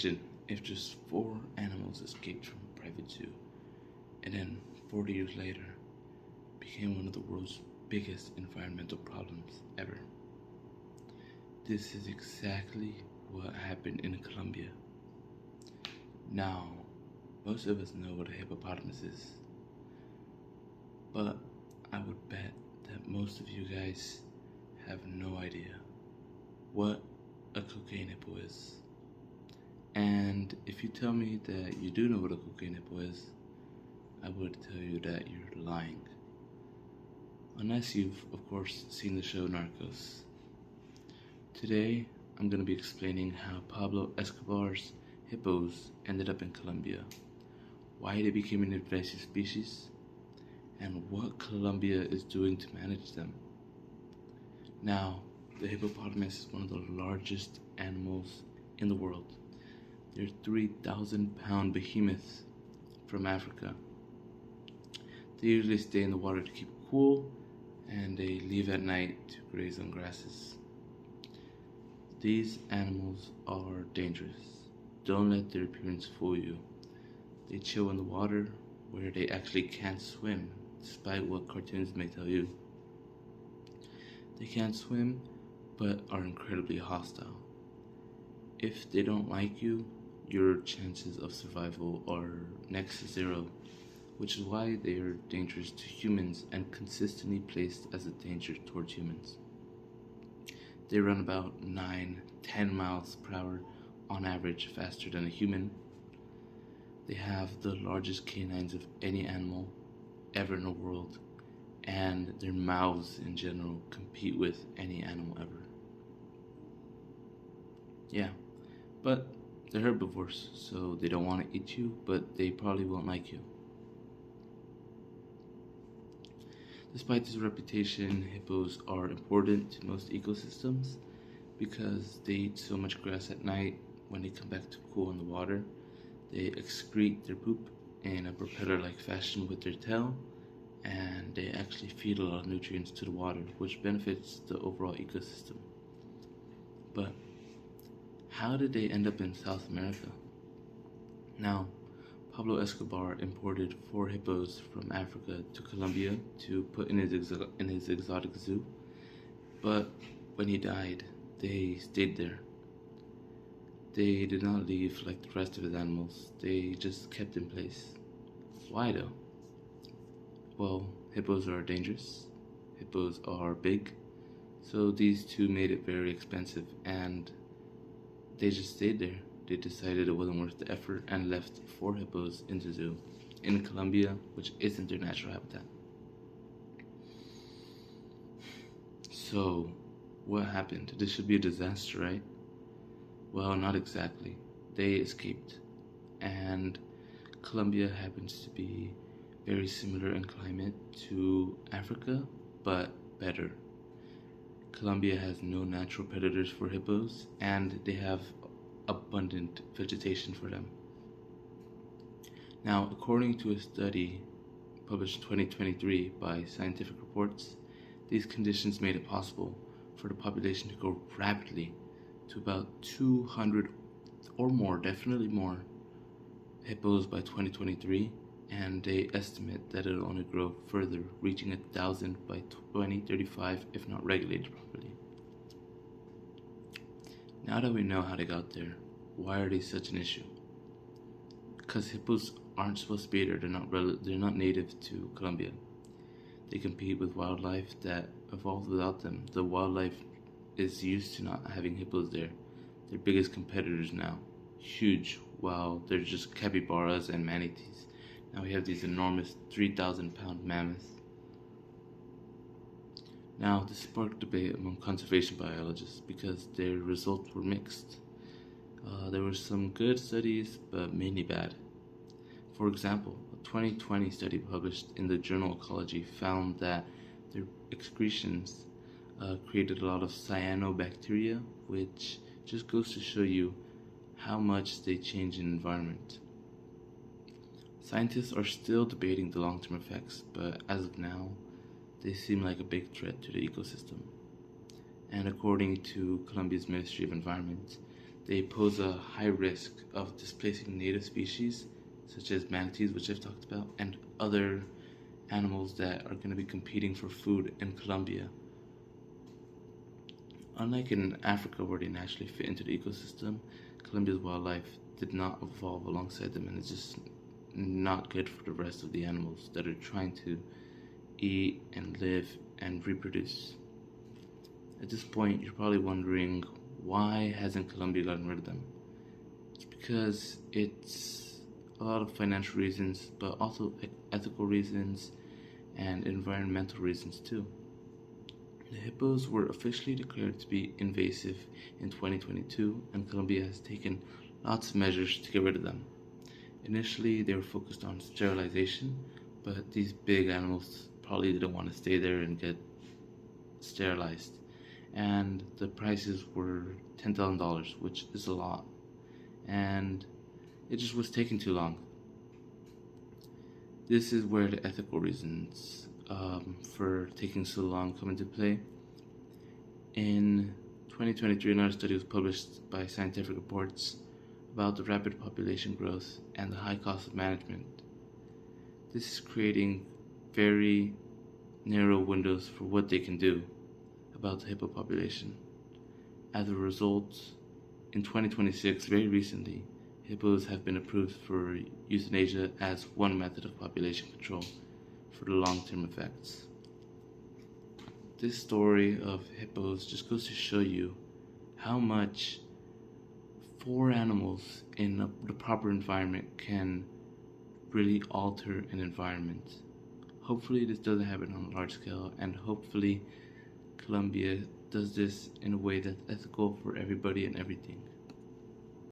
Imagine if just 4 animals escaped from a private zoo and then 40 years later became one of the world's biggest environmental problems ever. This is exactly what happened in Colombia. Now, most of us know what a hippopotamus is, but I would bet that most of you guys have no idea what a cocaine hippo is. And if you tell me that you do know what a cocaine hippo is, I would tell you that you're lying. Unless you've, of course, seen the show Narcos. Today, I'm going to be explaining how Pablo Escobar's hippos ended up in Colombia, why they became an invasive species, and what Colombia is doing to manage them. Now, the hippopotamus is one of the largest animals in the world. They're 3,000-pound behemoths from Africa. They usually stay in the water to keep cool, and they leave at night to graze on grasses. These animals are dangerous. Don't let their appearance fool you. They chill in the water where they actually can't swim, despite what cartoons may tell you. They can't swim, but are incredibly hostile. If they don't like you, your chances of survival are next to zero, which is why they are dangerous to humans and consistently placed as a danger towards humans. They run about 9-10 miles per hour on average, faster than a human. They have the largest canines of any animal ever in the world, and their mouths in general compete with any animal ever. Yeah, but they're herbivores, so they don't want to eat you, but they probably won't like you. Despite this reputation, hippos are important to most ecosystems because they eat so much grass at night. When they come back to cool in the water, they excrete their poop in a propeller-like fashion with their tail, and they actually feed a lot of nutrients to the water, which benefits the overall ecosystem. But how did they end up in South America? Now, Pablo Escobar imported 4 hippos from Africa to Colombia to put in his exotic zoo, but when he died, they stayed there. They did not leave like the rest of his animals, they just kept in place. Why though? Well, hippos are dangerous, hippos are big, so these two made it very expensive, and they just stayed there. They decided it wasn't worth the effort and left 4 hippos in the zoo in Colombia, which isn't their natural habitat. So, what happened? This should be a disaster, right? Well, not exactly. They escaped, and Colombia happens to be very similar in climate to Africa, but better. Colombia has no natural predators for hippos, and they have abundant vegetation for them. Now, according to a study published in 2023 by Scientific Reports, these conditions made it possible for the population to grow rapidly to about 200 or more, definitely more, hippos by 2023, and they estimate that it'll only grow further, reaching 1,000 by 2035 if not regulated properly. Now that we know how they got there, why are they such an issue? Because hippos aren't supposed to be there. They're not native to Colombia. They compete with wildlife that evolved without them. The wildlife is used to not having hippos there. Their biggest competitors now, huge, while they're just capybaras and manatees. Now we have these enormous 3,000-pound mammoths. Now, this sparked debate among conservation biologists because their results were mixed. There were some good studies, but mainly bad. For example, a 2020 study published in the journal Ecology found that their excretions created a lot of cyanobacteria, which just goes to show you how much they change in environment. Scientists are still debating the long-term effects, but as of now, they seem like a big threat to the ecosystem. And according to Colombia's Ministry of Environment, they pose a high risk of displacing native species, such as manatees, which I've talked about, and other animals that are going to be competing for food in Colombia. Unlike in Africa, where they naturally fit into the ecosystem, Colombia's wildlife did not evolve alongside them, and it's just not good for the rest of the animals that are trying to eat and live and reproduce. At this point, you're probably wondering, why hasn't Colombia gotten rid of them? It's because it's a lot of financial reasons, but also ethical reasons and environmental reasons too. The hippos were officially declared to be invasive in 2022, and Colombia has taken lots of measures to get rid of them. Initially, they were focused on sterilization, but these big animals probably didn't want to stay there and get sterilized. And the prices were $10,000, which is a lot. And it just was taking too long. This is where the ethical reasons for taking so long come into play. In 2023, another study was published by Scientific Reports about the rapid population growth and the high cost of management. This is creating very narrow windows for what they can do about the hippo population. As a result, in 2026, very recently, hippos have been approved for euthanasia as one method of population control for the long-term effects. This story of hippos just goes to show you how much 4 animals in the proper environment can really alter an environment. Hopefully this doesn't happen on a large scale, and hopefully Colombia does this in a way that's ethical for everybody and everything.